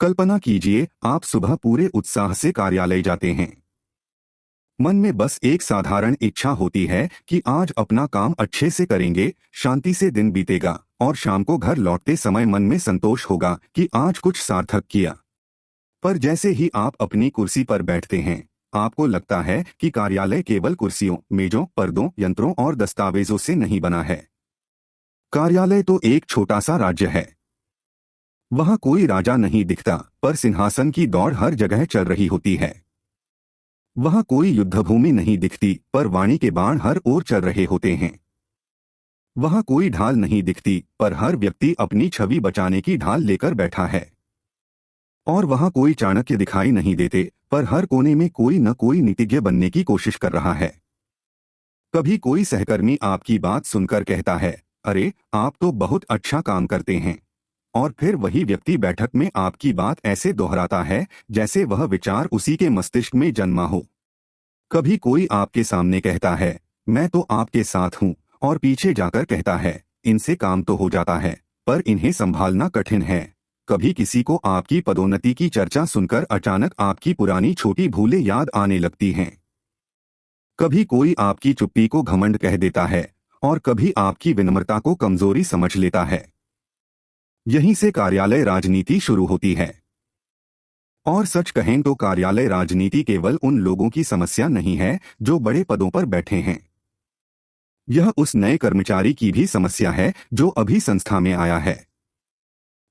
कल्पना कीजिए, आप सुबह पूरे उत्साह से कार्यालय जाते हैं। मन में बस एक साधारण इच्छा होती है कि आज अपना काम अच्छे से करेंगे, शांति से दिन बीतेगा और शाम को घर लौटते समय मन में संतोष होगा कि आज कुछ सार्थक किया। पर जैसे ही आप अपनी कुर्सी पर बैठते हैं, आपको लगता है कि कार्यालय केवल कुर्सियों, मेजों, पर्दों, यंत्रों और दस्तावेजों से नहीं बना है। कार्यालय तो एक छोटा सा राज्य है। वहां कोई राजा नहीं दिखता, पर सिंहासन की दौड़ हर जगह चल रही होती है। वहां कोई युद्धभूमि नहीं दिखती, पर वाणी के बाण हर ओर चल रहे होते हैं। वहां कोई ढाल नहीं दिखती, पर हर व्यक्ति अपनी छवि बचाने की ढाल लेकर बैठा है। और वहां कोई चाणक्य दिखाई नहीं देते, पर हर कोने में कोई न कोई नीतिज्ञ बनने की कोशिश कर रहा है। कभी कोई सहकर्मी आपकी बात सुनकर कहता है, अरे, आप तो बहुत अच्छा काम करते हैं। और फिर वही व्यक्ति बैठक में आपकी बात ऐसे दोहराता है जैसे वह विचार उसी के मस्तिष्क में जन्मा हो। कभी कोई आपके सामने कहता है, मैं तो आपके साथ हूं, और पीछे जाकर कहता है, इनसे काम तो हो जाता है, पर इन्हें संभालना कठिन है। कभी किसी को आपकी पदोन्नति की चर्चा सुनकर अचानक आपकी पुरानी छोटी भूलें याद आने लगती हैं। कभी कोई आपकी चुप्पी को घमंड कह देता है, और कभी आपकी विनम्रता को कमजोरी समझ लेता है। यहीं से कार्यालय राजनीति शुरू होती है। और सच कहें तो कार्यालय राजनीति केवल उन लोगों की समस्या नहीं है जो बड़े पदों पर बैठे हैं। यह उस नए कर्मचारी की भी समस्या है जो अभी संस्था में आया है।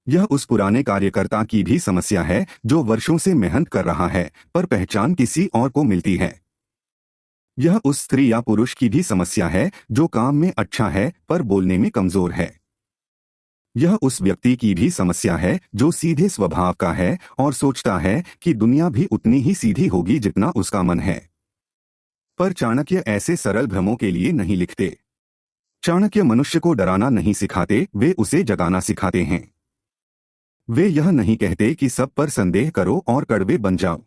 यह उस पुराने कार्यकर्ता की भी समस्या है जो वर्षों से मेहनत कर रहा है, पर पहचान किसी और को मिलती है। यह उस स्त्री या पुरुष की भी समस्या है जो काम में अच्छा है पर बोलने में कमजोर है। यह उस व्यक्ति की भी समस्या है जो सीधे स्वभाव का है और सोचता है कि दुनिया भी उतनी ही सीधी होगी जितना उसका मन है। पर चाणक्य ऐसे सरल भ्रमों के लिए नहीं लिखते। चाणक्य मनुष्य को डराना नहीं सिखाते, वे उसे जगाना सिखाते हैं। वे यह नहीं कहते कि सब पर संदेह करो और कड़वे बन जाओ।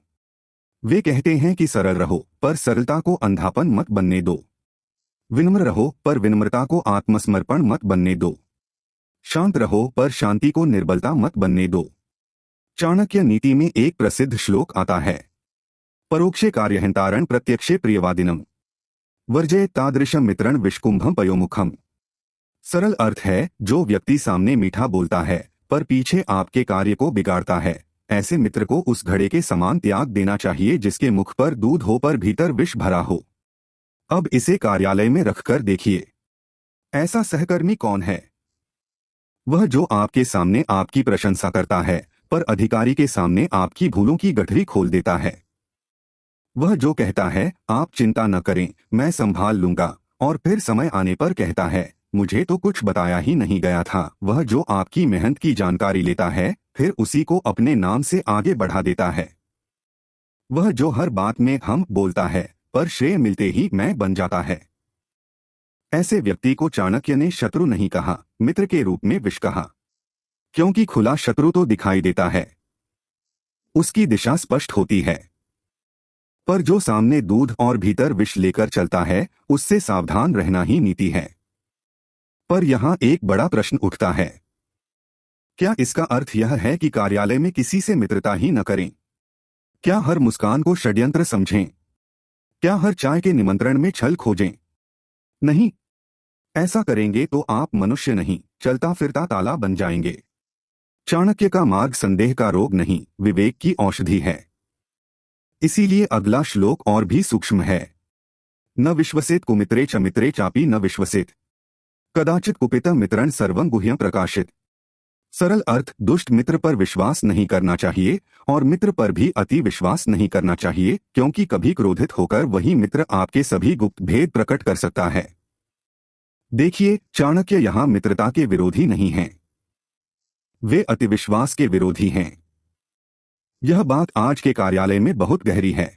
वे कहते हैं कि सरल रहो, पर सरलता को अंधापन मत बनने दो। विनम्र रहो, पर विनम्रता को आत्मसमर्पण मत बनने दो। शांत रहो, पर शांति को निर्बलता मत बनने दो। चाणक्य नीति में एक प्रसिद्ध श्लोक आता है, परोक्षे कार्यहंतारण प्रत्यक्षे प्रियवादिनम वर्जय तादृशम मित्रं विष्कुंभम पयोमुखम। सरल अर्थ है, जो व्यक्ति सामने मीठा बोलता है पर पीछे आपके कार्य को बिगाड़ता है, ऐसे मित्र को उस घड़े के समान त्याग देना चाहिए जिसके मुख पर दूध हो पर भीतर विष भरा हो। अब इसे कार्यालय में रखकर देखिए, ऐसा सहकर्मी कौन है? वह जो आपके सामने आपकी प्रशंसा करता है पर अधिकारी के सामने आपकी भूलों की गठरी खोल देता है। वह जो कहता है, आप चिंता न करें, मैं संभाल लूंगा, और फिर समय आने पर कहता है, मुझे तो कुछ बताया ही नहीं गया था। वह जो आपकी मेहनत की जानकारी लेता है फिर उसी को अपने नाम से आगे बढ़ा देता है। वह जो हर बात में हम बोलता है पर श्रेय मिलते ही मैं बन जाता है। ऐसे व्यक्ति को चाणक्य ने शत्रु नहीं कहा, मित्र के रूप में विष कहा। क्योंकि खुला शत्रु तो दिखाई देता है, उसकी दिशा स्पष्ट होती है, पर जो सामने दूध और भीतर विष लेकर चलता है उससे सावधान रहना ही नीति है। पर यहां एक बड़ा प्रश्न उठता है, क्या इसका अर्थ यह है कि कार्यालय में किसी से मित्रता ही न करें? क्या हर मुस्कान को षड्यंत्र समझें? क्या हर चाय के निमंत्रण में छल खोजें? नहीं, ऐसा करेंगे तो आप मनुष्य नहीं, चलता फिरता ताला बन जाएंगे। चाणक्य का मार्ग संदेह का रोग नहीं, विवेक की औषधि है। इसीलिए अगला श्लोक और भी सूक्ष्म है। न विश्वसेत कुमित्रे च मित्रे चापि न विश्वसेत कदाचित कुपितं मित्रं सर्वं गुह्यं प्रकाशित। सरल अर्थ, दुष्ट मित्र पर विश्वास नहीं करना चाहिए और मित्र पर भी अति विश्वास नहीं करना चाहिए, क्योंकि कभी क्रोधित होकर वही मित्र आपके सभी गुप्त भेद प्रकट कर सकता है। देखिए, चाणक्य यहां मित्रता के विरोधी नहीं हैं, वे अतिविश्वास के विरोधी हैं। यह बात आज के कार्यालय में बहुत गहरी है।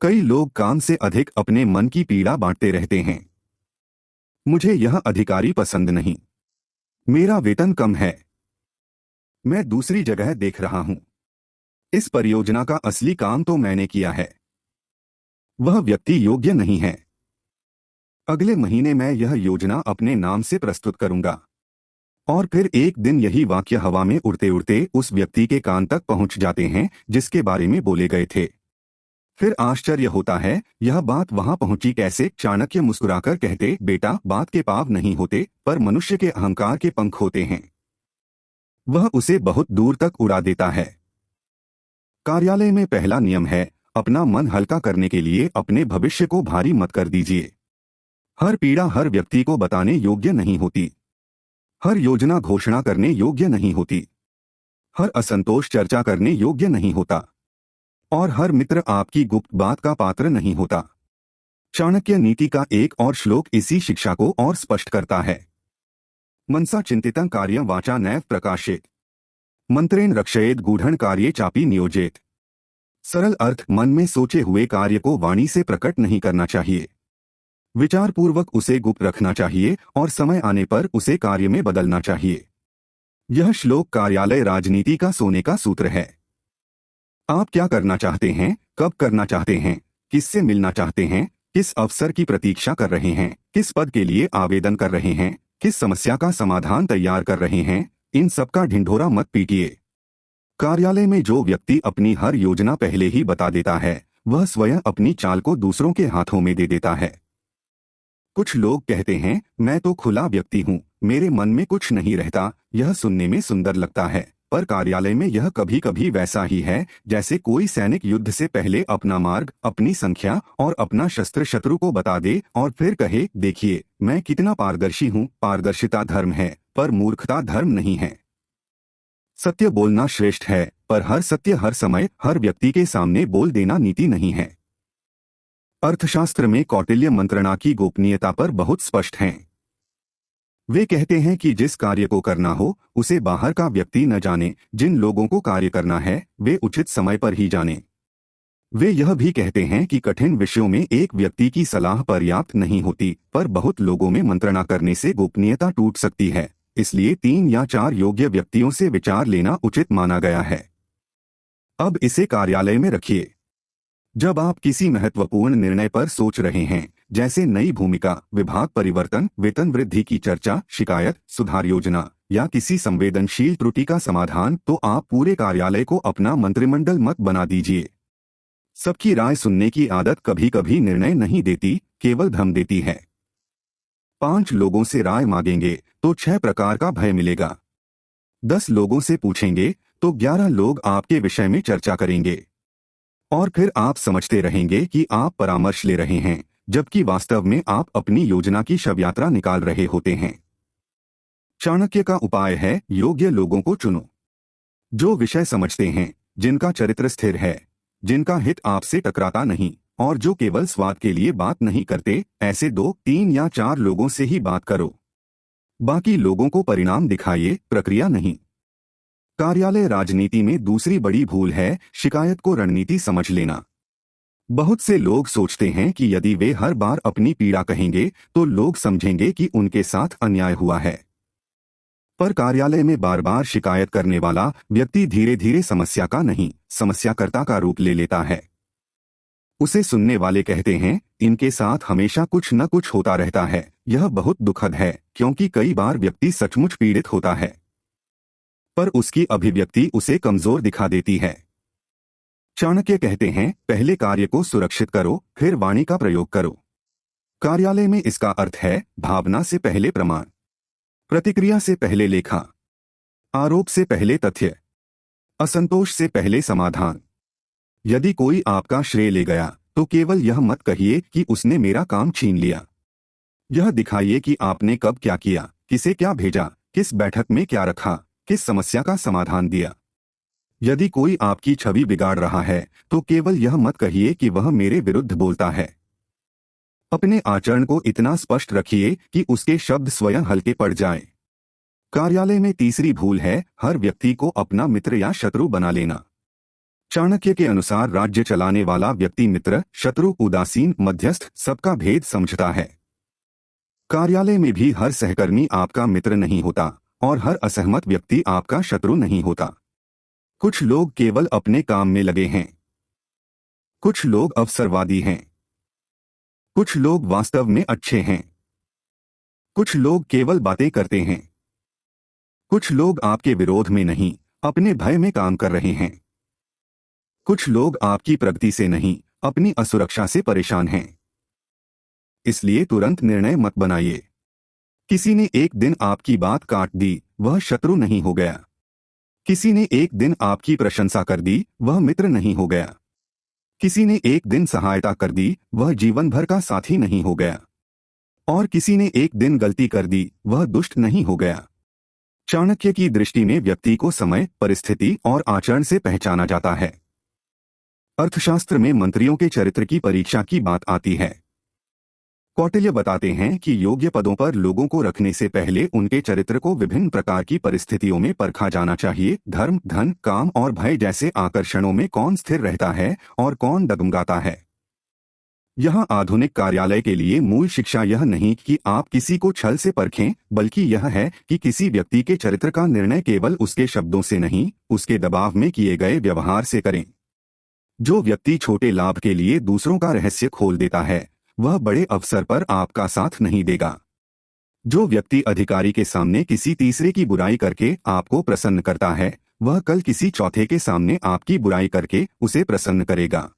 कई लोग काम से अधिक अपने मन की पीड़ा बांटते रहते हैं। मुझे यह अधिकारी पसंद नहीं, मेरा वेतन कम है, मैं दूसरी जगह देख रहा हूं, इस परियोजना का असली काम तो मैंने किया है, वह व्यक्ति योग्य नहीं है, अगले महीने मैं यह योजना अपने नाम से प्रस्तुत करूंगा। और फिर एक दिन यही वाक्य हवा में उड़ते उड़ते उस व्यक्ति के कान तक पहुंच जाते हैं जिसके बारे में बोले गए थे। फिर आश्चर्य होता है, यह बात वहां पहुंची कैसे? चाणक्य मुस्कुराकर कहते, बेटा, बात के पाव नहीं होते, पर मनुष्य के अहंकार के पंख होते हैं। वह उसे बहुत दूर तक उड़ा देता है। कार्यालय में पहला नियम है, अपना मन हल्का करने के लिए अपने भविष्य को भारी मत कर दीजिए। हर पीड़ा हर व्यक्ति को बताने योग्य नहीं होती। हर योजना घोषणा करने योग्य नहीं होती। हर असंतोष चर्चा करने योग्य नहीं होता। और हर मित्र आपकी गुप्त बात का पात्र नहीं होता। चाणक्य नीति का एक और श्लोक इसी शिक्षा को और स्पष्ट करता है। मनसा चिंतितं कार्यं वाचा नैव प्रकाशेत, मंत्रेण रक्षयेत गूढ़ं कार्ये चापि नियोजेत। सरल अर्थ, मन में सोचे हुए कार्य को वाणी से प्रकट नहीं करना चाहिए। विचार पूर्वक उसे गुप्त रखना चाहिए और समय आने पर उसे कार्य में बदलना चाहिए। यह श्लोक कार्यालय राजनीति का सोने का सूत्र है। आप क्या करना चाहते हैं, कब करना चाहते हैं, किससे मिलना चाहते हैं, किस अवसर की प्रतीक्षा कर रहे हैं, किस पद के लिए आवेदन कर रहे हैं, किस समस्या का समाधान तैयार कर रहे हैं, इन सबका ढिंढोरा मत पीटिए। कार्यालय में जो व्यक्ति अपनी हर योजना पहले ही बता देता है, वह स्वयं अपनी चाल को दूसरों के हाथों में दे देता है। कुछ लोग कहते हैं, मैं तो खुला व्यक्ति हूँ, मेरे मन में कुछ नहीं रहता। यह सुनने में सुंदर लगता है, पर कार्यालय में यह कभी कभी वैसा ही है जैसे कोई सैनिक युद्ध से पहले अपना मार्ग, अपनी संख्या और अपना शस्त्र शत्रु को बता दे और फिर कहे, देखिए मैं कितना पारदर्शी हूँ। पारदर्शिता धर्म है, पर मूर्खता धर्म नहीं है। सत्य बोलना श्रेष्ठ है, पर हर सत्य हर समय हर व्यक्ति के सामने बोल देना नीति नहीं है। अर्थशास्त्र में कौटिल्य मंत्रणा की गोपनीयता पर बहुत स्पष्ट हैं। वे कहते हैं कि जिस कार्य को करना हो उसे बाहर का व्यक्ति न जाने। जिन लोगों को कार्य करना है वे उचित समय पर ही जाने। वे यह भी कहते हैं कि कठिन विषयों में एक व्यक्ति की सलाह पर्याप्त नहीं होती, पर बहुत लोगों में मंत्रणा करने से गोपनीयता टूट सकती है। इसलिए 3 या 4 योग्य व्यक्तियों से विचार लेना उचित माना गया है। अब इसे कार्यालय में रखिए। जब आप किसी महत्वपूर्ण निर्णय पर सोच रहे हैं, जैसे नई भूमिका, विभाग परिवर्तन, वेतन वृद्धि की चर्चा, शिकायत, सुधार योजना या किसी संवेदनशील त्रुटि का समाधान, तो आप पूरे कार्यालय को अपना मंत्रिमंडल मत बना दीजिए। सबकी राय सुनने की आदत कभी कभी निर्णय नहीं देती, केवल धम देती है। 5 लोगों से राय मांगेंगे तो 6 प्रकार का भय मिलेगा। 10 लोगों से पूछेंगे तो 11 लोग आपके विषय में चर्चा करेंगे। और फिर आप समझते रहेंगे कि आप परामर्श ले रहे हैं, जबकि वास्तव में आप अपनी योजना की शव यात्रा निकाल रहे होते हैं। चाणक्य का उपाय है, योग्य लोगों को चुनो, जो विषय समझते हैं, जिनका चरित्र स्थिर है, जिनका हित आपसे टकराता नहीं और जो केवल स्वाद के लिए बात नहीं करते। ऐसे 2, 3 या 4 लोगों से ही बात करो। बाकी लोगों को परिणाम दिखाइए, प्रक्रिया नहीं। कार्यालय राजनीति में दूसरी बड़ी भूल है शिकायत को रणनीति समझ लेना। बहुत से लोग सोचते हैं कि यदि वे हर बार अपनी पीड़ा कहेंगे तो लोग समझेंगे कि उनके साथ अन्याय हुआ है। पर कार्यालय में बार बार शिकायत करने वाला व्यक्ति धीरे धीरे समस्या का नहीं, समस्याकर्ता का रूप ले लेता है। उसे सुनने वाले कहते हैं, इनके साथ हमेशा कुछ न कुछ होता रहता है। यह बहुत दुखद है, क्योंकि कई बार व्यक्ति सचमुच पीड़ित होता है, पर उसकी अभिव्यक्ति उसे कमजोर दिखा देती है। चाणक्य कहते हैं, पहले कार्य को सुरक्षित करो, फिर वाणी का प्रयोग करो। कार्यालय में इसका अर्थ है, भावना से पहले प्रमाण, प्रतिक्रिया से पहले लेखा, आरोप से पहले तथ्य, असंतोष से पहले समाधान। यदि कोई आपका श्रेय ले गया तो केवल यह मत कहिए कि उसने मेरा काम छीन लिया। यह दिखाइए कि आपने कब क्या किया, किसे क्या भेजा, किस बैठक में क्या रखा, किस समस्या का समाधान दिया। यदि कोई आपकी छवि बिगाड़ रहा है तो केवल यह मत कहिए कि वह मेरे विरुद्ध बोलता है। अपने आचरण को इतना स्पष्ट रखिए कि उसके शब्द स्वयं हल्के पड़ जाएं। कार्यालय में तीसरी भूल है, हर व्यक्ति को अपना मित्र या शत्रु बना लेना। चाणक्य के अनुसार राज्य चलाने वाला व्यक्ति मित्र, शत्रु, उदासीन, मध्यस्थ सबका भेद समझता है। कार्यालय में भी हर सहकर्मी आपका मित्र नहीं होता और हर असहमत व्यक्ति आपका शत्रु नहीं होता। कुछ लोग केवल अपने काम में लगे हैं, कुछ लोग अवसरवादी हैं, कुछ लोग वास्तव में अच्छे हैं, कुछ लोग केवल बातें करते हैं। कुछ लोग आपके विरोध में नहीं, अपने भय में काम कर रहे हैं। कुछ लोग आपकी प्रगति से नहीं, अपनी असुरक्षा से परेशान हैं। इसलिए तुरंत निर्णय मत बनाइए। किसी ने एक दिन आपकी बात काट दी, वह शत्रु नहीं हो गया। किसी ने एक दिन आपकी प्रशंसा कर दी, वह मित्र नहीं हो गया। किसी ने एक दिन सहायता कर दी, वह जीवन भर का साथी नहीं हो गया। और किसी ने एक दिन गलती कर दी, वह दुष्ट नहीं हो गया। चाणक्य की दृष्टि में व्यक्ति को समय, परिस्थिति और आचरण से पहचाना जाता है। अर्थशास्त्र में मंत्रियों के चरित्र की परीक्षा की बात आती है। कौटिल्य बताते हैं कि योग्य पदों पर लोगों को रखने से पहले उनके चरित्र को विभिन्न प्रकार की परिस्थितियों में परखा जाना चाहिए। धर्म, धन, काम और भय जैसे आकर्षणों में कौन स्थिर रहता है और कौन डगमगाता है। यह आधुनिक कार्यालय के लिए मूल शिक्षा यह नहीं कि आप किसी को छल से परखें, बल्कि यह है कि किसी व्यक्ति के चरित्र का निर्णय केवल उसके शब्दों से नहीं, उसके दबाव में किए गए व्यवहार से करें। जो व्यक्ति छोटे लाभ के लिए दूसरों का रहस्य खोल देता है, वह बड़े अवसर पर आपका साथ नहीं देगा। जो व्यक्ति अधिकारी के सामने किसी तीसरे की बुराई करके आपको प्रसन्न करता है, वह कल किसी चौथे के सामने आपकी बुराई करके उसे प्रसन्न करेगा।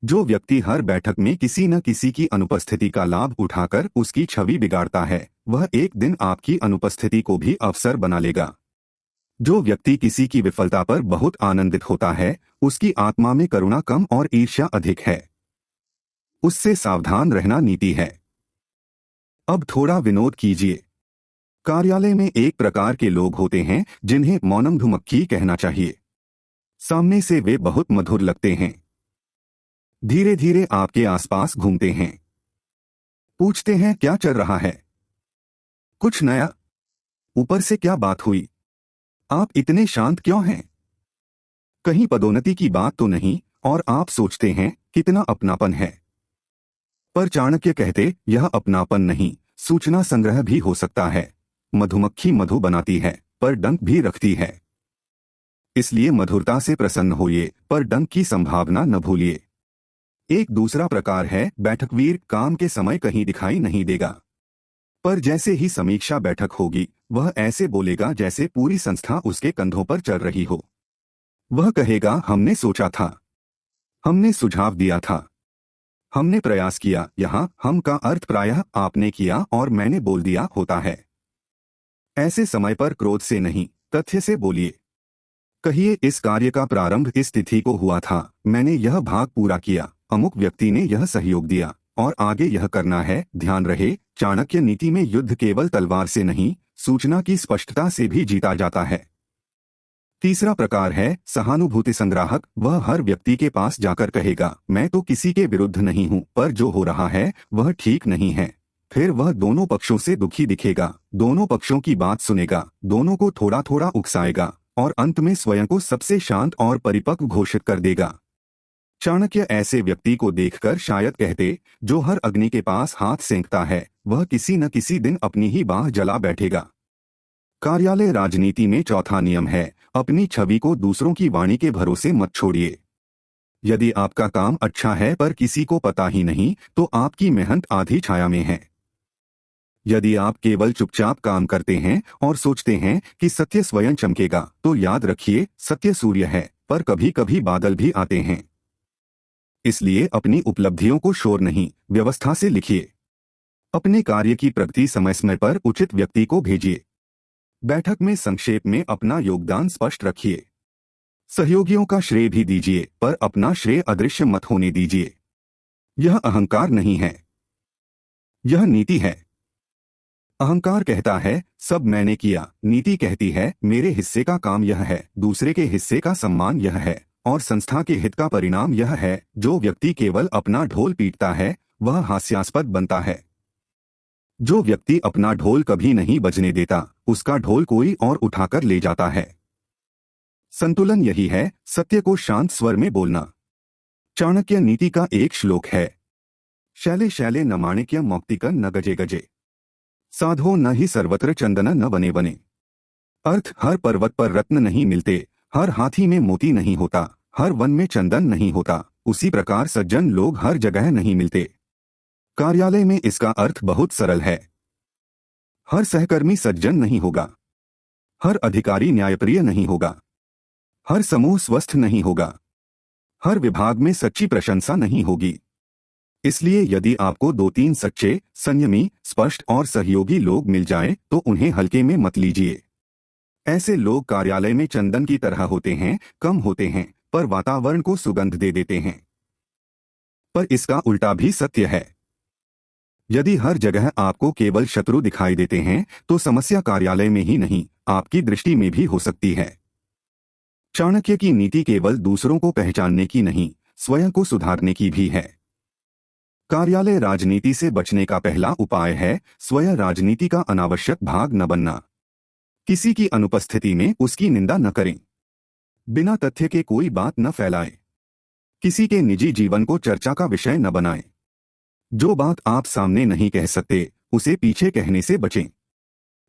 जो व्यक्ति हर बैठक में किसी न किसी की अनुपस्थिति का लाभ उठाकर उसकी छवि बिगाड़ता है, वह एक दिन आपकी अनुपस्थिति को भी अवसर बना लेगा। जो व्यक्ति किसी की विफलता पर बहुत आनंदित होता है, उसकी आत्मा में करुणा कम और ईर्ष्या अधिक है। उससे सावधान रहना नीति है। अब थोड़ा विनोद कीजिए। कार्यालय में एक प्रकार के लोग होते हैं जिन्हें मौनमधुमक्खी कहना चाहिए। सामने से वे बहुत मधुर लगते हैं। धीरे धीरे आपके आसपास घूमते हैं। पूछते हैं क्या चल रहा है, कुछ नया, ऊपर से क्या बात हुई, आप इतने शांत क्यों हैं, कहीं पदोन्नति की बात तो नहीं, और आप सोचते हैं कितना अपनापन है। पर चाणक्य कहते यह अपनापन नहीं, सूचना संग्रह भी हो सकता है। मधुमक्खी मधु बनाती है पर डंक भी रखती है। इसलिए मधुरता से प्रसन्न होइए, पर डंक की संभावना न भूलिए। एक दूसरा प्रकार है बैठकवीर। काम के समय कहीं दिखाई नहीं देगा, पर जैसे ही समीक्षा बैठक होगी, वह ऐसे बोलेगा जैसे पूरी संस्था उसके कंधों पर चल रही हो। वह कहेगा हमने सोचा था, हमने सुझाव दिया था, हमने प्रयास किया। यहाँ हम का अर्थ प्रायः आपने किया और मैंने बोल दिया होता है। ऐसे समय पर क्रोध से नहीं, तथ्य से बोलिए। कहिए इस कार्य का प्रारंभ इस तिथि को हुआ था, मैंने यह भाग पूरा किया, अमुक व्यक्ति ने यह सहयोग दिया और आगे यह करना है। ध्यान रहे, चाणक्य नीति में युद्ध केवल तलवार से नहीं, सूचना की स्पष्टता से भी जीता जाता है। तीसरा प्रकार है सहानुभूति संग्राहक। वह हर व्यक्ति के पास जाकर कहेगा मैं तो किसी के विरुद्ध नहीं हूं, पर जो हो रहा है वह ठीक नहीं है। फिर वह दोनों पक्षों से दुखी दिखेगा, दोनों पक्षों की बात सुनेगा, दोनों को थोड़ा थोड़ा उकसाएगा और अंत में स्वयं को सबसे शांत और परिपक्व घोषित कर देगा। चाणक्य ऐसे व्यक्ति को देखकर शायद कहते जो हर अग्नि के पास हाथ सेंकता है, वह किसी न किसी दिन अपनी ही बाह जला बैठेगा। कार्यालय राजनीति में चौथा नियम है अपनी छवि को दूसरों की वाणी के भरोसे मत छोड़िए। यदि आपका काम अच्छा है पर किसी को पता ही नहीं, तो आपकी मेहनत आधी छाया में है। यदि आप केवल चुपचाप काम करते हैं और सोचते हैं कि सत्य स्वयं चमकेगा, तो याद रखिए सत्य सूर्य है, पर कभी कभी बादल भी आते हैं। इसलिए अपनी उपलब्धियों को शोर नहीं, व्यवस्था से लिखिए। अपने कार्य की प्रगति समय समय पर उचित व्यक्ति को भेजिए। बैठक में संक्षेप में अपना योगदान स्पष्ट रखिए। सहयोगियों का श्रेय भी दीजिए, पर अपना श्रेय अदृश्य मत होने दीजिए। यह अहंकार नहीं है, यह नीति है। अहंकार कहता है सब मैंने किया, नीति कहती है मेरे हिस्से का काम यह है, दूसरे के हिस्से का सम्मान यह है और संस्था के हित का परिणाम यह है। जो व्यक्ति केवल अपना ढोल पीटता है, वह हास्यास्पद बनता है। जो व्यक्ति अपना ढोल कभी नहीं बजने देता, उसका ढोल कोई और उठाकर ले जाता है। संतुलन यही है, सत्य को शांत स्वर में बोलना। चाणक्य नीति का एक श्लोक है, शैले शैले न माणिक्य मौक्तिक न गजे गजे, साधो न ही सर्वत्र चंदन न बने बने। अर्थ हर पर्वत पर रत्न नहीं मिलते, हर हाथी में मोती नहीं होता, हर वन में चंदन नहीं होता, उसी प्रकार सज्जन लोग हर जगह नहीं मिलते। कार्यालय में इसका अर्थ बहुत सरल है, हर सहकर्मी सज्जन नहीं होगा। हर अधिकारी न्यायप्रिय नहीं होगा। हर समूह स्वस्थ नहीं होगा। हर विभाग में सच्ची प्रशंसा नहीं होगी। इसलिए यदि आपको 2-3 सच्चे, संयमी, स्पष्ट और सहयोगी लोग मिल जाएं, तो उन्हें हल्के में मत लीजिए। ऐसे लोग कार्यालय में चंदन की तरह होते हैं, कम होते हैं, पर वातावरण को सुगंध दे देते हैं। पर इसका उल्टा भी सत्य है। यदि हर जगह आपको केवल शत्रु दिखाई देते हैं, तो समस्या कार्यालय में ही नहीं, आपकी दृष्टि में भी हो सकती है। चाणक्य की नीति केवल दूसरों को पहचानने की नहीं, स्वयं को सुधारने की भी है। कार्यालय राजनीति से बचने का पहला उपाय है स्वयं राजनीति का अनावश्यक भाग न बनना। किसी की अनुपस्थिति में उसकी निंदा न करें। बिना तथ्य के कोई बात न फैलाएं। किसी के निजी जीवन को चर्चा का विषय न बनाएं। जो बात आप सामने नहीं कह सकते, उसे पीछे कहने से बचें।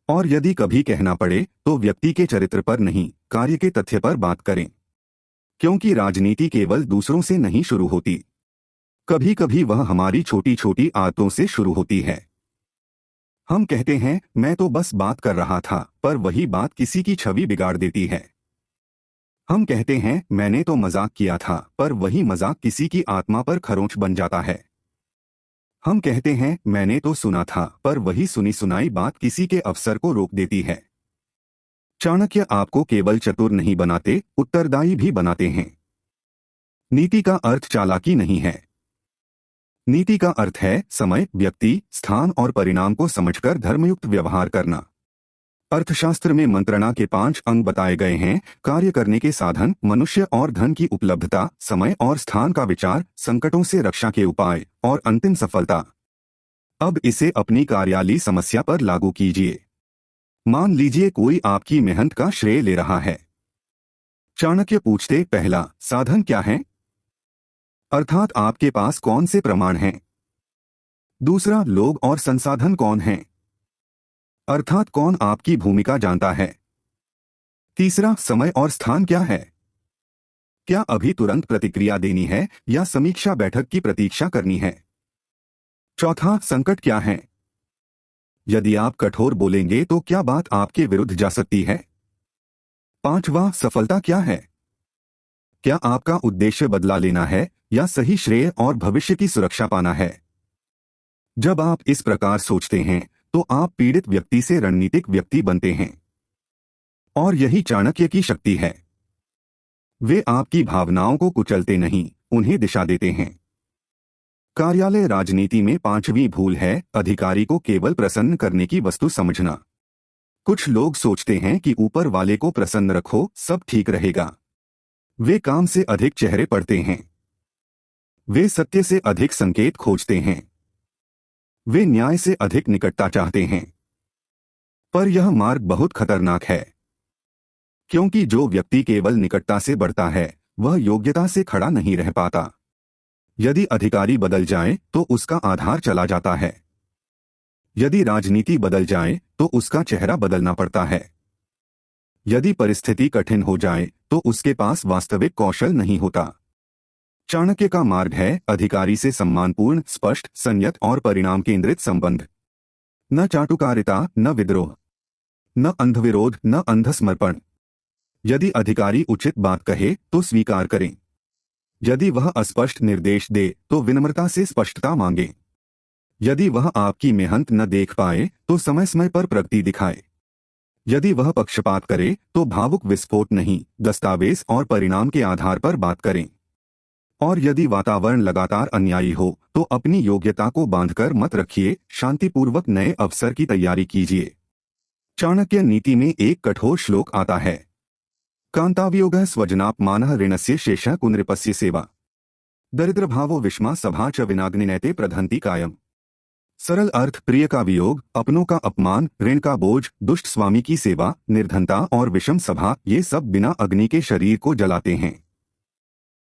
और यदि कभी कहना पड़े तो व्यक्ति के चरित्र पर नहीं, कार्य के तथ्य पर बात करें। क्योंकि राजनीति केवल दूसरों से नहीं शुरू होती, कभी कभी वह हमारी छोटी छोटी आदतों से शुरू होती है। हम कहते हैं मैं तो बस बात कर रहा था, पर वही बात किसी की छवि बिगाड़ देती है। हम कहते हैं मैंने तो मजाक किया था, पर वही मजाक किसी की आत्मा पर खरोंच बन जाता है। हम कहते हैं मैंने तो सुना था, पर वही सुनी सुनाई बात किसी के अवसर को रोक देती है। चाणक्य आपको केवल चतुर नहीं बनाते, उत्तरदायी भी बनाते हैं। नीति का अर्थ चालाकी नहीं है। नीति का अर्थ है समय, व्यक्ति, स्थान और परिणाम को समझकर धर्मयुक्त व्यवहार करना। अर्थशास्त्र में मंत्रणा के 5 अंग बताए गए हैं: कार्य करने के साधन, मनुष्य और धन की उपलब्धता, समय और स्थान का विचार, संकटों से रक्षा के उपाय और अंतिम सफलता। अब इसे अपनी कार्यालयीय समस्या पर लागू कीजिए। मान लीजिए कोई आपकी मेहनत का श्रेय ले रहा है। चाणक्य पूछते, पहला, साधन क्या है? अर्थात आपके पास कौन से प्रमाण हैं? दूसरा, लोग और संसाधन कौन हैं? अर्थात कौन आपकी भूमिका जानता है? तीसरा, समय और स्थान क्या है? क्या अभी तुरंत प्रतिक्रिया देनी है या समीक्षा बैठक की प्रतीक्षा करनी है? चौथा, संकट क्या है? यदि आप कठोर बोलेंगे तो क्या बात आपके विरुद्ध जा सकती है? पांचवा, सफलता क्या है? क्या आपका उद्देश्य बदला लेना है या सही श्रेय और भविष्य की सुरक्षा पाना है? जब आप इस प्रकार सोचते हैं तो आप पीड़ित व्यक्ति से रणनीतिक व्यक्ति बनते हैं। और यही चाणक्य की शक्ति है। वे आपकी भावनाओं को कुचलते नहीं, उन्हें दिशा देते हैं। कार्यालय राजनीति में 5वीं भूल है अधिकारी को केवल प्रसन्न करने की वस्तु समझना। कुछ लोग सोचते हैं कि ऊपर वाले को प्रसन्न रखो, सब ठीक रहेगा। वे काम से अधिक चेहरे पढ़ते हैं। वे सत्य से अधिक संकेत खोजते हैं। वे न्याय से अधिक निकटता चाहते हैं। पर यह मार्ग बहुत खतरनाक है, क्योंकि जो व्यक्ति केवल निकटता से बढ़ता है वह योग्यता से खड़ा नहीं रह पाता। यदि अधिकारी बदल जाए तो उसका आधार चला जाता है। यदि राजनीति बदल जाए तो उसका चेहरा बदलना पड़ता है। यदि परिस्थिति कठिन हो जाए तो उसके पास वास्तविक कौशल नहीं होता। चाणक्य का मार्ग है अधिकारी से सम्मानपूर्ण, स्पष्ट, संयत और परिणाम केंद्रित संबंध। न चाटुकारिता, न विद्रोह, न अंधविरोध, न अंधसमर्पण। यदि अधिकारी उचित बात कहे तो स्वीकार करें। यदि वह अस्पष्ट निर्देश दे तो विनम्रता से स्पष्टता मांगे। यदि वह आपकी मेहनत न देख पाए तो समय समय पर प्रगति दिखाए। यदि वह पक्षपात करे तो भावुक विस्फोट नहीं, दस्तावेज और परिणाम के आधार पर बात करें। और यदि वातावरण लगातार अन्यायी हो तो अपनी योग्यता को बांधकर मत रखिए, शांतिपूर्वक नए अवसर की तैयारी कीजिए। चाणक्य नीति में एक कठोर श्लोक आता है, कांतावियोगः स्वजनापमानः ऋणस्य शेषः कुनृपस्य सेवा, दरिद्रभावो विषमा सभा च विनाग्निनैते प्रधन्ति कायम। सरल अर्थ, प्रिय का वियोग, अपनों का अपमान, ऋण का बोझ, दुष्ट स्वामी की सेवा, निर्धनता और विषम सभा, ये सब बिना अग्नि के शरीर को जलाते हैं।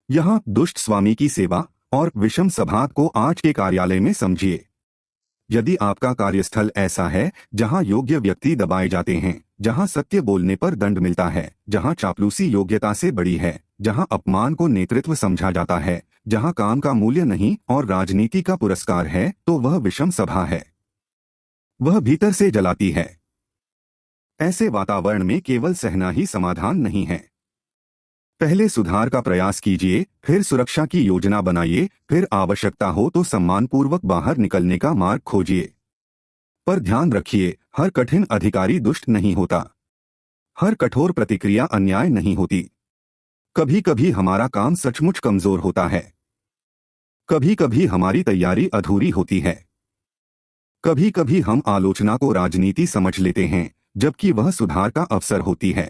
यहाँ दुष्ट स्वामी की सेवा और विषम सभा को आज के कार्यालय में समझिए। यदि आपका कार्यस्थल ऐसा है जहाँ योग्य व्यक्ति दबाए जाते हैं, जहाँ सत्य बोलने पर दंड मिलता है, जहाँ चापलूसी योग्यता से बड़ी है, जहाँ अपमान को नेतृत्व समझा जाता है, जहाँ काम का मूल्य नहीं और राजनीति का पुरस्कार है, तो वह विषम सभा है। वह भीतर से जलाती है। ऐसे वातावरण में केवल सहना ही समाधान नहीं है। पहले सुधार का प्रयास कीजिए, फिर सुरक्षा की योजना बनाइए, फिर आवश्यकता हो तो सम्मानपूर्वक बाहर निकलने का मार्ग खोजिए। पर ध्यान रखिए, हर कठिन अधिकारी दुष्ट नहीं होता। हर कठोर प्रतिक्रिया अन्याय नहीं होती। कभी कभी हमारा काम सचमुच कमजोर होता है। कभी कभी हमारी तैयारी अधूरी होती है। कभी कभी हम आलोचना को राजनीति समझ लेते हैं, जबकि वह सुधार का अवसर होती है।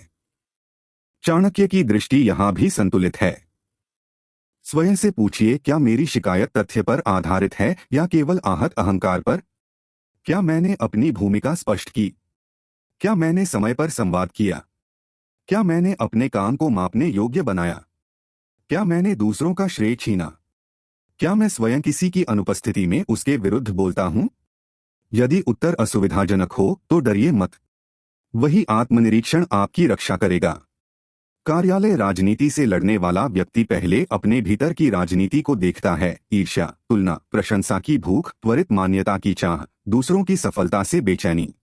चाणक्य की दृष्टि यहाँ भी संतुलित है। स्वयं से पूछिए, क्या मेरी शिकायत तथ्य पर आधारित है या केवल आहत अहंकार पर? क्या मैंने अपनी भूमिका स्पष्ट की? क्या मैंने समय पर संवाद किया? क्या मैंने अपने काम को मापने योग्य बनाया? क्या मैंने दूसरों का श्रेय छीना? क्या मैं स्वयं किसी की अनुपस्थिति में उसके विरुद्ध बोलता हूं? यदि उत्तर असुविधाजनक हो तो डरिए मत। वही आत्मनिरीक्षण आपकी रक्षा करेगा। कार्यालय राजनीति से लड़ने वाला व्यक्ति पहले अपने भीतर की राजनीति को देखता है। ईर्ष्या, तुलना, प्रशंसा की भूख, त्वरित मान्यता की चाह, दूसरों की सफलता से बेचैनी,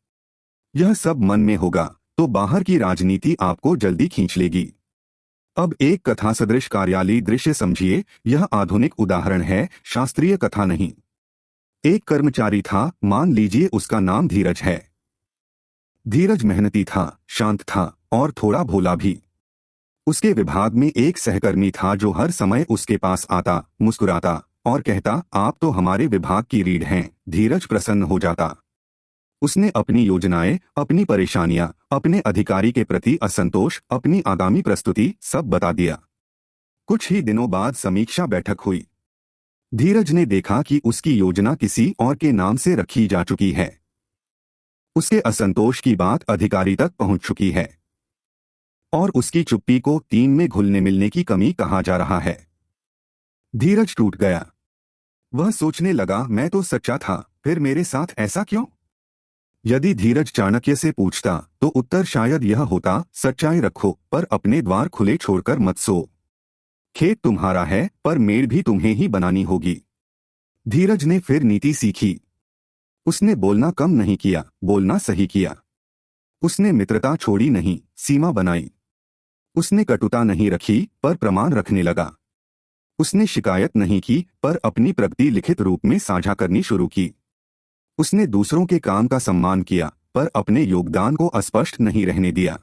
यह सब मन में होगा तो बाहर की राजनीति आपको जल्दी खींच लेगी। अब एक कथा सदृश कार्यालयी दृश्य समझिए। यह आधुनिक उदाहरण है, शास्त्रीय कथा नहीं। एक कर्मचारी था, मान लीजिए उसका नाम धीरज है। धीरज मेहनती था, शांत था और थोड़ा भोला भी। उसके विभाग में एक सहकर्मी था जो हर समय उसके पास आता, मुस्कुराता और कहता, आप तो हमारे विभाग की रीढ़ हैं। धीरज प्रसन्न हो जाता। उसने अपनी योजनाएं, अपनी परेशानियां, अपने अधिकारी के प्रति असंतोष, अपनी आगामी प्रस्तुति सब बता दिया। कुछ ही दिनों बाद समीक्षा बैठक हुई। धीरज ने देखा कि उसकी योजना किसी और के नाम से रखी जा चुकी है। उसके असंतोष की बात अधिकारी तक पहुंच चुकी है और उसकी चुप्पी को टीम में घुलने मिलने की कमी कहा जा रहा है। धीरज टूट गया। वह सोचने लगा, मैं तो सच्चा था, फिर मेरे साथ ऐसा क्यों? यदि धीरज चाणक्य से पूछता तो उत्तर शायद यह होता, सच्चाई रखो पर अपने द्वार खुले छोड़कर मत सो। खेत तुम्हारा है पर मेड़ भी तुम्हें ही बनानी होगी। धीरज ने फिर नीति सीखी। उसने बोलना कम नहीं किया, बोलना सही किया। उसने मित्रता छोड़ी नहीं, सीमा बनाई। उसने कटुता नहीं रखी पर प्रमाण रखने लगा। उसने शिकायत नहीं की पर अपनी प्रगति लिखित रूप में साझा करनी शुरू की। उसने दूसरों के काम का सम्मान किया पर अपने योगदान को अस्पष्ट नहीं रहने दिया।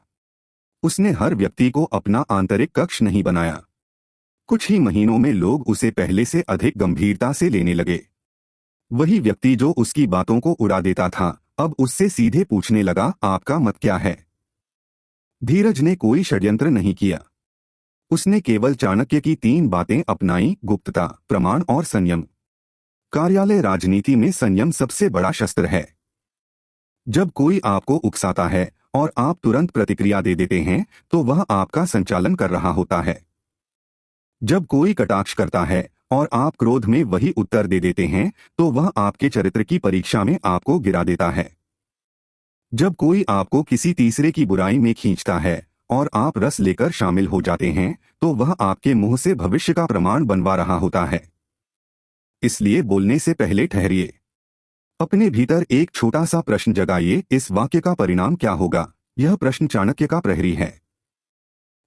उसने हर व्यक्ति को अपना आंतरिक कक्ष नहीं बनाया। कुछ ही महीनों में लोग उसे पहले से अधिक गंभीरता से लेने लगे। वही व्यक्ति जो उसकी बातों को उड़ा देता था, अब उससे सीधे पूछने लगा, आपका मत क्या है? धीरज ने कोई षड्यंत्र नहीं किया। उसने केवल चाणक्य की 3 बातें अपनाई, गुप्तता, प्रमाण और संयम। कार्यालय राजनीति में संयम सबसे बड़ा शस्त्र है। जब कोई आपको उकसाता है और आप तुरंत प्रतिक्रिया दे देते हैं तो वह आपका संचालन कर रहा होता है। जब कोई कटाक्ष करता है और आप क्रोध में वही उत्तर दे देते हैं तो वह आपके चरित्र की परीक्षा में आपको गिरा देता है। जब कोई आपको किसी तीसरे की बुराई में खींचता है और आप रस लेकर शामिल हो जाते हैं तो वह आपके मुंह से भविष्य का प्रमाण बनवा रहा होता है। इसलिए बोलने से पहले ठहरिए। अपने भीतर एक छोटा सा प्रश्न जगाइए, इस वाक्य का परिणाम क्या होगा? यह प्रश्न चाणक्य का प्रहरी है।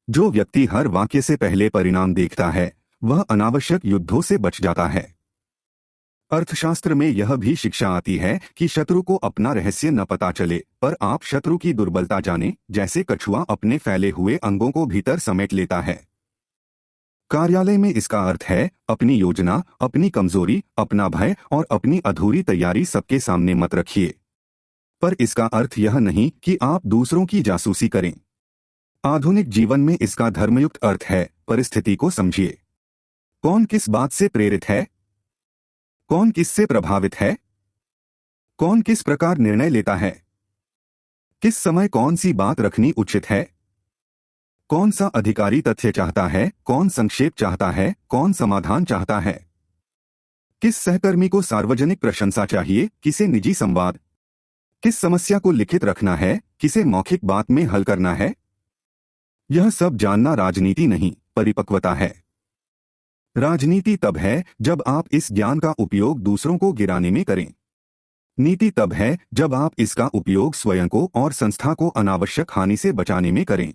जो व्यक्ति हर वाक्य से पहले परिणाम देखता है वह अनावश्यक युद्धों से बच जाता है। अर्थशास्त्र में यह भी शिक्षा आती है कि शत्रु को अपना रहस्य न पता चले पर आप शत्रु की दुर्बलता जाने, जैसे कछुआ अपने फैले हुए अंगों को भीतर समेट लेता है। कार्यालय में इसका अर्थ है, अपनी योजना, अपनी कमजोरी, अपना भय और अपनी अधूरी तैयारी सबके सामने मत रखिए। पर इसका अर्थ यह नहीं कि आप दूसरों की जासूसी करें। आधुनिक जीवन में इसका धर्मयुक्त अर्थ है, परिस्थिति को समझिए। कौन किस बात से प्रेरित है? कौन किससे प्रभावित है? कौन किस प्रकार निर्णय लेता है? किस समय कौन सी बात रखनी उचित है? कौन सा अधिकारी तथ्य चाहता है, कौन संक्षेप चाहता है, कौन समाधान चाहता है? किस सहकर्मी को सार्वजनिक प्रशंसा चाहिए, किसे निजी संवाद? किस समस्या को लिखित रखना है, किसे मौखिक बात में हल करना है? यह सब जानना राजनीति नहीं, परिपक्वता है। राजनीति तब है जब आप इस ज्ञान का उपयोग दूसरों को गिराने में करें। नीति तब है जब आप इसका उपयोग स्वयं को और संस्था को अनावश्यक हानि से बचाने में करें।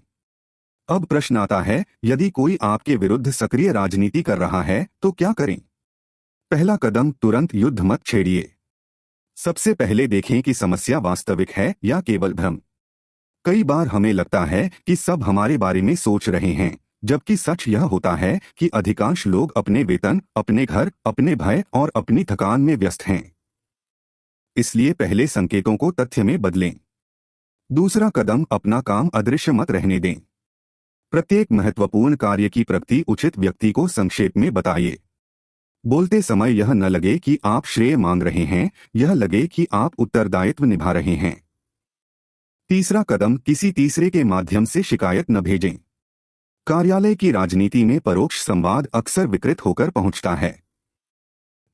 अब प्रश्न आता है, यदि कोई आपके विरुद्ध सक्रिय राजनीति कर रहा है तो क्या करें? पहला कदम, तुरंत युद्ध मत छेड़िए। सबसे पहले देखें कि समस्या वास्तविक है या केवल भ्रम। कई बार हमें लगता है कि सब हमारे बारे में सोच रहे हैं, जबकि सच यह होता है कि अधिकांश लोग अपने वेतन, अपने घर, अपने भय और अपनी थकान में व्यस्त हैं। इसलिए पहले संकेतों को तथ्य में बदलें। दूसरा कदम, अपना काम अदृश्य मत रहने दें। प्रत्येक महत्वपूर्ण कार्य की प्रगति उचित व्यक्ति को संक्षेप में बताइए। बोलते समय यह न लगे कि आप श्रेय मांग रहे हैं, यह लगे कि आप उत्तरदायित्व निभा रहे हैं। तीसरा कदम, किसी तीसरे के माध्यम से शिकायत न भेजें। कार्यालय की राजनीति में परोक्ष संवाद अक्सर विकृत होकर पहुंचता है।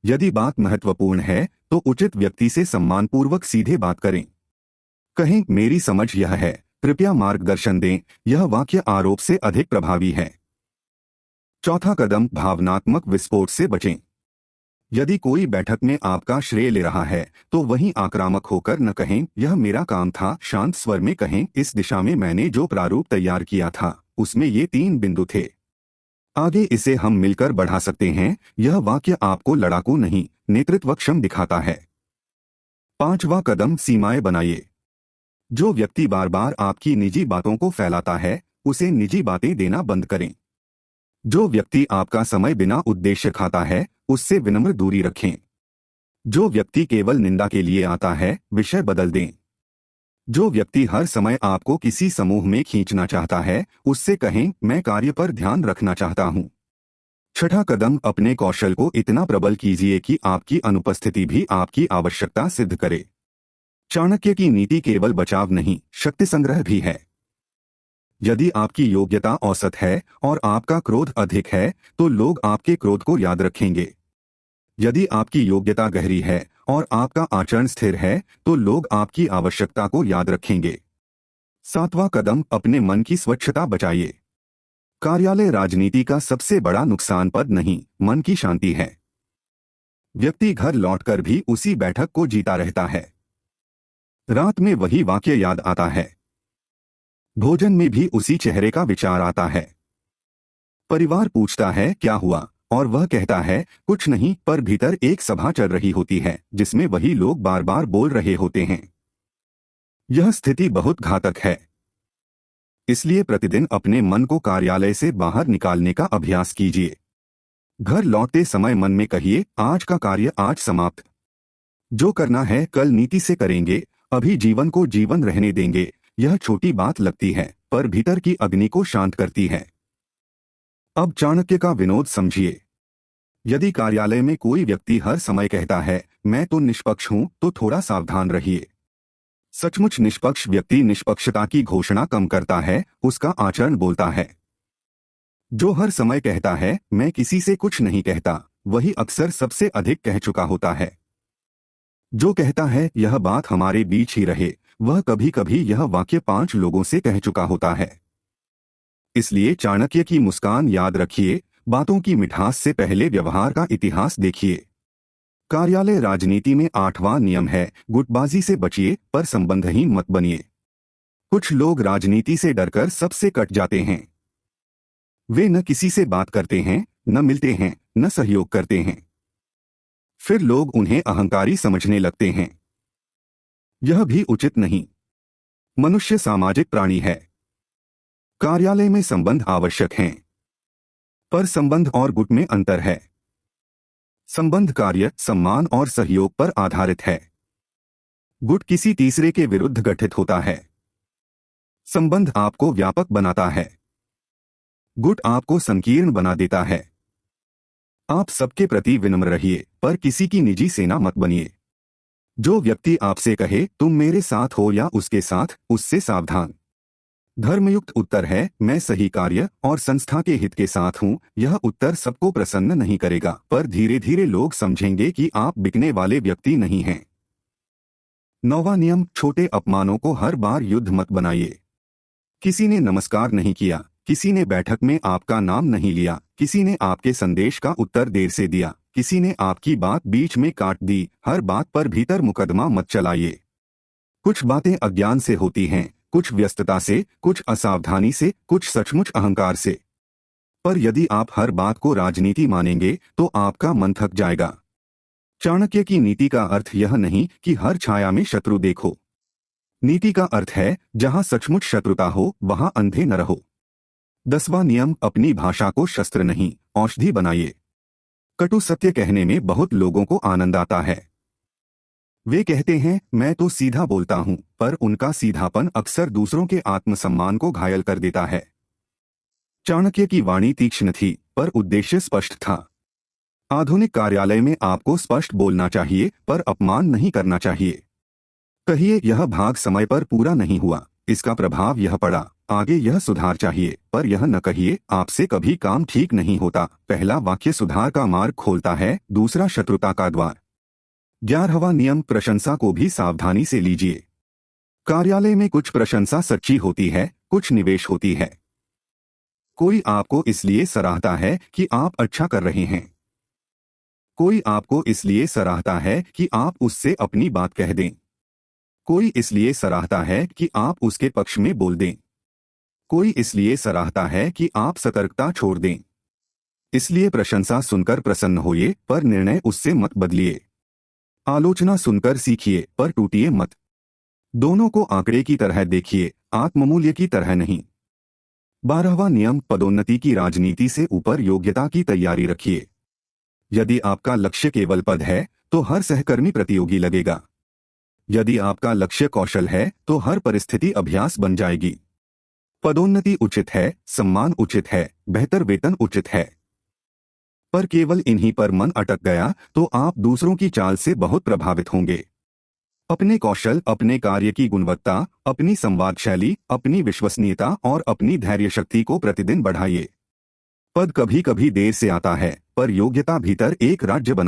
यदि बात महत्वपूर्ण है तो उचित व्यक्ति से सम्मानपूर्वक सीधे बात करें। कहें, मेरी समझ यह है, कृपया मार्गदर्शन दें। यह वाक्य आरोप से अधिक प्रभावी है। चौथा कदम, भावनात्मक विस्फोट से बचें। यदि कोई बैठक में आपका श्रेय ले रहा है तो वहीं आक्रामक होकर न कहें, यह मेरा काम था। शांत स्वर में कहें, इस दिशा में मैंने जो प्रारूप तैयार किया था उसमें ये 3 बिंदु थे। आगे इसे हम मिलकर बढ़ा सकते हैं। यह वाक्य आपको लड़ाकू नहीं, नेतृत्वक्षम दिखाता है। पांचवा कदम, सीमाएं बनाइए। जो व्यक्ति बार बार आपकी निजी बातों को फैलाता है उसे निजी बातें देना बंद करें। जो व्यक्ति आपका समय बिना उद्देश्य खाता है उससे विनम्र दूरी रखें। जो व्यक्ति केवल निंदा के लिए आता है, विषय बदल दें। जो व्यक्ति हर समय आपको किसी समूह में खींचना चाहता है उससे कहें, मैं कार्य पर ध्यान रखना चाहता हूं। छठा कदम, अपने कौशल को इतना प्रबल कीजिए कि आपकी अनुपस्थिति भी आपकी आवश्यकता सिद्ध करे। चाणक्य की नीति केवल बचाव नहीं, शक्ति संग्रह भी है। यदि आपकी योग्यता औसत है और आपका क्रोध अधिक है तो लोग आपके क्रोध को याद रखेंगे। यदि आपकी योग्यता गहरी है और आपका आचरण स्थिर है तो लोग आपकी आवश्यकता को याद रखेंगे। सातवां कदम, अपने मन की स्वच्छता बचाइए। कार्यालय राजनीति का सबसे बड़ा नुकसान पद नहीं, मन की शांति है। व्यक्ति घर लौटकर भी उसी बैठक को जीता रहता है। रात में वही वाक्य याद आता है। भोजन में भी उसी चेहरे का विचार आता है। परिवार पूछता है, क्या हुआ, और वह कहता है, कुछ नहीं, पर भीतर एक सभा चल रही होती है जिसमें वही लोग बार बार बोल रहे होते हैं। यह स्थिति बहुत घातक है। इसलिए प्रतिदिन अपने मन को कार्यालय से बाहर निकालने का अभ्यास कीजिए। घर लौटते समय मन में कहिए, आज का कार्य आज समाप्त। जो करना है कल नीति से करेंगे, अभी जीवन को जीवन रहने देंगे। यह छोटी बात लगती है पर भीतर की अग्नि को शांत करती है। अब चाणक्य का विनोद समझिए। यदि कार्यालय में कोई व्यक्ति हर समय कहता है, मैं तो निष्पक्ष हूं, तो थोड़ा सावधान रहिए। सचमुच निष्पक्ष व्यक्ति निष्पक्षता की घोषणा कम करता है, उसका आचरण बोलता है। जो हर समय कहता है, मैं किसी से कुछ नहीं कहता, वही अक्सर सबसे अधिक कह चुका होता है। जो कहता है, यह बात हमारे बीच ही रहे, वह कभी कभी यह वाक्य 5 लोगों से कह चुका होता है। इसलिए चाणक्य की मुस्कान याद रखिए, बातों की मिठास से पहले व्यवहार का इतिहास देखिए। कार्यालय राजनीति में 8वां नियम है, गुटबाजी से बचिए पर संबंधहीन मत बनिए। कुछ लोग राजनीति से डरकर सबसे कट जाते हैं। वे न किसी से बात करते हैं, न मिलते हैं, न सहयोग करते हैं। फिर लोग उन्हें अहंकारी समझने लगते हैं। यह भी उचित नहीं। मनुष्य सामाजिक प्राणी है। कार्यालय में संबंध आवश्यक हैं, पर संबंध और गुट में अंतर है। संबंध कार्य, सम्मान और सहयोग पर आधारित है। गुट किसी तीसरे के विरुद्ध गठित होता है। संबंध आपको व्यापक बनाता है, गुट आपको संकीर्ण बना देता है। आप सबके प्रति विनम्र रहिए, पर किसी की निजी सेना मत बनिए। जो व्यक्ति आपसे कहे, तुम मेरे साथ हो या उसके साथ, उससे सावधान। धर्मयुक्त उत्तर है, मैं सही कार्य और संस्था के हित के साथ हूं। यह उत्तर सबको प्रसन्न नहीं करेगा, पर धीरे धीरे लोग समझेंगे कि आप बिकने वाले व्यक्ति नहीं हैं। 9वां नियम, छोटे अपमानों को हर बार युद्ध मत बनाइए। किसी ने नमस्कार नहीं किया, किसी ने बैठक में आपका नाम नहीं लिया, किसी ने आपके संदेश का उत्तर देर से दिया, किसी ने आपकी बात बीच में काट दी, हर बात पर भीतर मुकदमा मत चलाइए। कुछ बातें अज्ञान से होती हैं, कुछ व्यस्तता से, कुछ असावधानी से, कुछ सचमुच अहंकार से। पर यदि आप हर बात को राजनीति मानेंगे तो आपका मन थक जाएगा। चाणक्य की नीति का अर्थ यह नहीं कि हर छाया में शत्रु देखो। नीति का अर्थ है जहां सचमुच शत्रुता हो वहां अंधे न रहो। 10वां नियम, अपनी भाषा को शस्त्र नहीं औषधि बनाइए। कटु सत्य कहने में बहुत लोगों को आनंद आता है। वे कहते हैं मैं तो सीधा बोलता हूं, पर उनका सीधापन अक्सर दूसरों के आत्मसम्मान को घायल कर देता है। चाणक्य की वाणी तीक्ष्ण थी, पर उद्देश्य स्पष्ट था। आधुनिक कार्यालय में आपको स्पष्ट बोलना चाहिए, पर अपमान नहीं करना चाहिए। कहिए यह भाग समय पर पूरा नहीं हुआ, इसका प्रभाव यह पड़ा, आगे यह सुधार चाहिए, पर यह न कहिए आपसे कभी काम ठीक नहीं होता। पहला वाक्य सुधार का मार्ग खोलता है, दूसरा शत्रुता का द्वार। 11वां नियम, प्रशंसा को भी सावधानी से लीजिए। कार्यालय में कुछ प्रशंसा सच्ची होती है, कुछ निवेश होती है। कोई आपको इसलिए सराहता है कि आप अच्छा कर रहे हैं, कोई आपको इसलिए सराहता है कि आप उससे अपनी बात कह दें, कोई इसलिए सराहता है कि आप उसके पक्ष में बोल दें, कोई इसलिए सराहता है कि आप सतर्कता छोड़ दें। इसलिए प्रशंसा सुनकर प्रसन्न होइए, पर निर्णय उससे मत बदलिए। आलोचना सुनकर सीखिए, पर टूटिए मत। दोनों को आंकड़े की तरह देखिए, आत्ममूल्य की तरह नहीं। 12वां नियम, पदोन्नति की राजनीति से ऊपर योग्यता की तैयारी रखिए। यदि आपका लक्ष्य केवल पद है तो हर सहकर्मी प्रतियोगी लगेगा। यदि आपका लक्ष्य कौशल है तो हर परिस्थिति अभ्यास बन जाएगी। पदोन्नति उचित है, सम्मान उचित है, बेहतर वेतन उचित है, पर केवल इन्हीं पर मन अटक गया तो आप दूसरों की चाल से बहुत प्रभावित होंगे। अपने कौशल, अपने कार्य की गुणवत्ता, अपनी संवाद शैली, अपनी विश्वसनीयता और अपनी धैर्य शक्ति को प्रतिदिन बढ़ाइए। पद कभी कभी देर से आता है, पर योग्यता भीतर एक राज्य बना